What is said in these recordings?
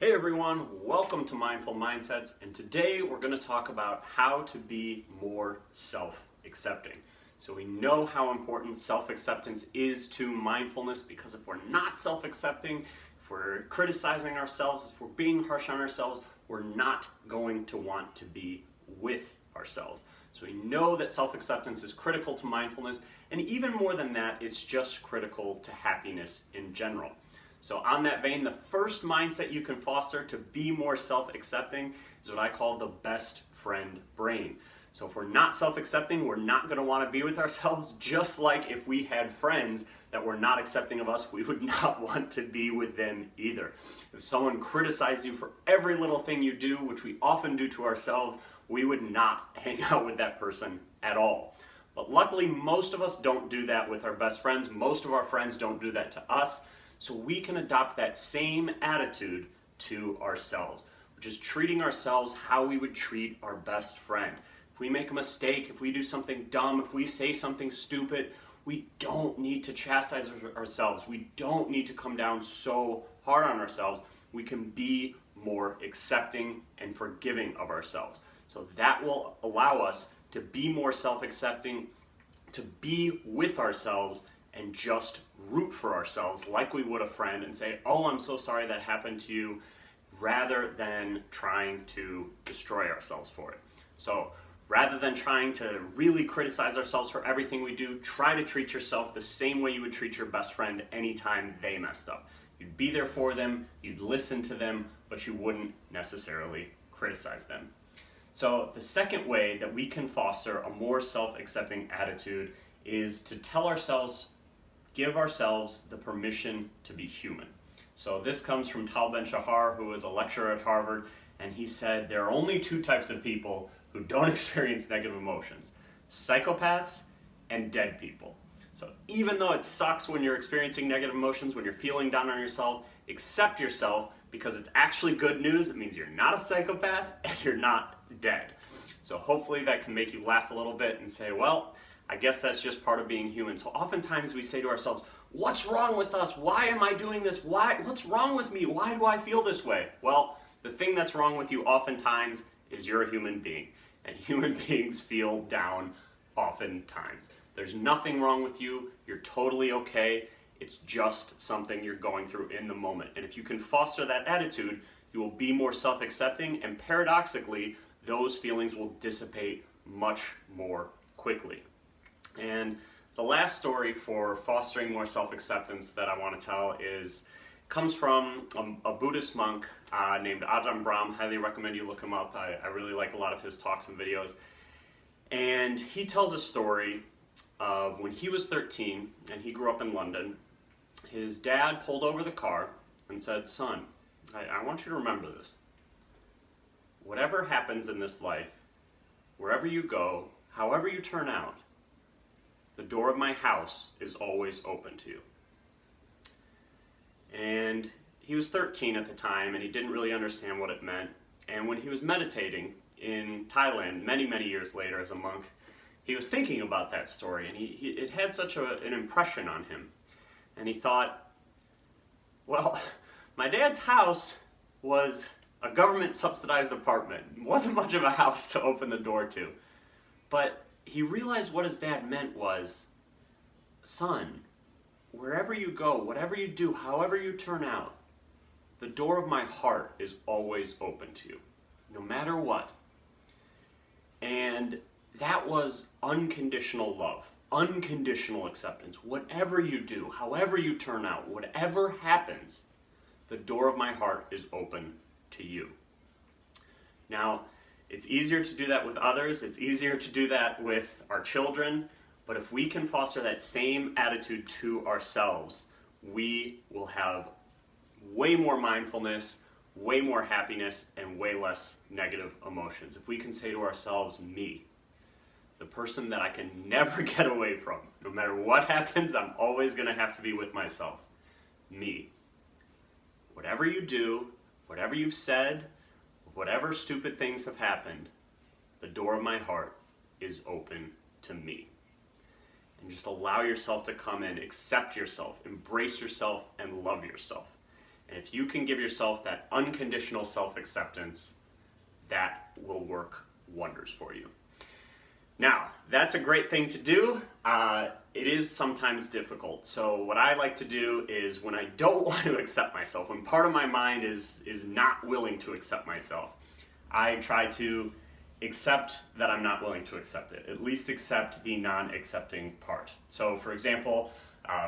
Hey everyone, welcome to Mindful Mindsets, and today we're going to talk about how to be more self-accepting. So we know how important self-acceptance is to mindfulness, because if we're not self-accepting, if we're criticizing ourselves, if we're being harsh on ourselves, we're not going to want to be with ourselves. So we know that self-acceptance is critical to mindfulness, and even more than that, it's just critical to happiness in general. So on that vein, the first mindset you can foster to be more self-accepting is what I call the best friend brain. So if we're not self-accepting, we're not going to want to be with ourselves, just like if we had friends that were not accepting of us, we would not want to be with them either. If someone criticized you for every little thing you do, which we often do to ourselves, we would not hang out with that person at all. But luckily, most of us don't do that with our best friends. Most of our friends don't do that to us. So we can adopt that same attitude to ourselves, which is treating ourselves how we would treat our best friend. If we make a mistake, if we do something dumb, if we say something stupid, we don't need to chastise ourselves. We don't need to come down so hard on ourselves. We can be more accepting and forgiving of ourselves. So that will allow us to be more self-accepting, to be with ourselves, and just root for ourselves like we would a friend and say, oh, I'm so sorry that happened to you, rather than trying to destroy ourselves for it. So rather than trying to really criticize ourselves for everything we do, try to treat yourself the same way you would treat your best friend anytime they messed up. You'd be there for them, you'd listen to them, but you wouldn't necessarily criticize them. So the second way that we can foster a more self-accepting attitude is to give ourselves the permission to be human. So this comes from Tal Ben-Shahar, who was a lecturer at Harvard, and he said there are only two types of people who don't experience negative emotions: psychopaths and dead people. So even though it sucks when you're experiencing negative emotions, when you're feeling down on yourself, accept yourself, because it's actually good news. It means you're not a psychopath and you're not dead. So hopefully that can make you laugh a little bit and say, well, I guess that's just part of being human. So oftentimes we say to ourselves, what's wrong with us? Why am I doing this? What's wrong with me? Why do I feel this way? Well, the thing that's wrong with you oftentimes is you're a human being, and human beings feel down oftentimes. There's nothing wrong with you. You're totally okay. It's just something you're going through in the moment. And if you can foster that attitude, you will be more self-accepting, and paradoxically, those feelings will dissipate much more quickly. And the last story for fostering more self-acceptance that I want to tell comes from a Buddhist monk named Ajahn Brahm. Highly recommend you look him up. I really like a lot of his talks and videos. And he tells a story of when he was 13 and he grew up in London. His dad pulled over the car and said, son, I want you to remember this. Whatever happens in this life, wherever you go, however you turn out, the door of my house is always open to you. And he was 13 at the time, and he didn't really understand what it meant. And when he was meditating in Thailand many, many years later as a monk, he was thinking about that story, and it had such an impression on him. And he thought, well, my dad's house was a government-subsidized apartment. It wasn't much of a house to open the door to. But he realized what his dad meant was, son, wherever you go, whatever you do, however you turn out, the door of my heart is always open to you, no matter what. And that was unconditional love, unconditional acceptance. Whatever you do, however you turn out, whatever happens, the door of my heart is open to you. Now, it's easier to do that with others, it's easier to do that with our children, but if we can foster that same attitude to ourselves, we will have way more mindfulness, way more happiness, and way less negative emotions. If we can say to ourselves, me, the person that I can never get away from, no matter what happens, I'm always going to have to be with myself. Me. Whatever you do, whatever you've said, whatever stupid things have happened, the door of my heart is open to me. And just allow yourself to come in, accept yourself, embrace yourself, and love yourself. And if you can give yourself that unconditional self-acceptance, that will work wonders for you. Now, that's a great thing to do. It is sometimes difficult. So what I like to do is when I don't want to accept myself, when part of my mind is not willing to accept myself, I try to accept that I'm not willing to accept it. At least accept the non-accepting part. So for example,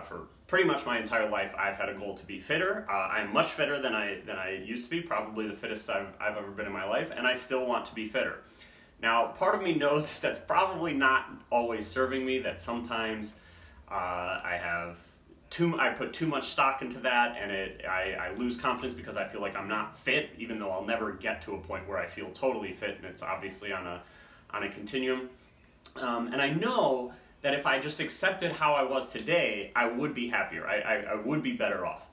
for pretty much my entire life, I've had a goal to be fitter. I'm much fitter than I used to be, probably the fittest I've ever been in my life, and I still want to be fitter. Now, part of me knows that that's probably not always serving me, that sometimes I put too much stock into that, and I lose confidence because I feel like I'm not fit, even though I'll never get to a point where I feel totally fit, and it's obviously on a continuum. And I know that if I just accepted how I was today, I would be happier. I would be better off.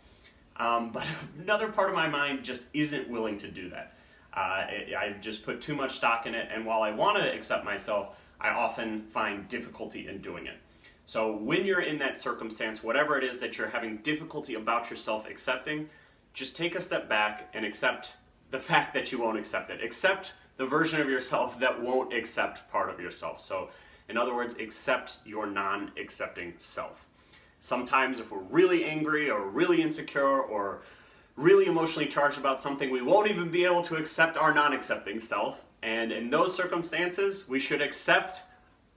But another part of my mind just isn't willing to do that. I've just put too much stock in it, and while I want to accept myself, I often find difficulty in doing it. So when you're in that circumstance, whatever it is that you're having difficulty about yourself accepting, just take a step back and accept the fact that you won't accept it. Accept the version of yourself that won't accept part of yourself. So in other words, accept your non-accepting self. Sometimes if we're really angry or really insecure or really emotionally charged about something, we won't even be able to accept our non-accepting self. And in those circumstances, we should accept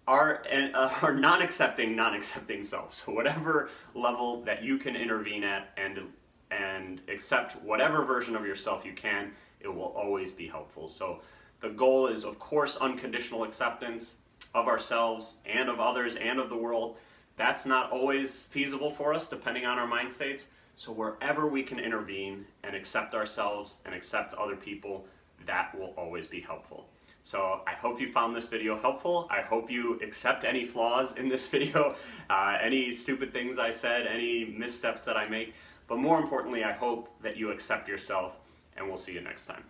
our non-accepting self. So whatever level that you can intervene at and accept whatever version of yourself you can, it will always be helpful. So the goal is, of course, unconditional acceptance of ourselves and of others and of the world. That's not always feasible for us depending on our mind states. So wherever we can intervene and accept ourselves and accept other people, that will always be helpful. So I hope you found this video helpful. I hope you accept any flaws in this video, any stupid things I said, any missteps that I make. But more importantly, I hope that you accept yourself, and we'll see you next time.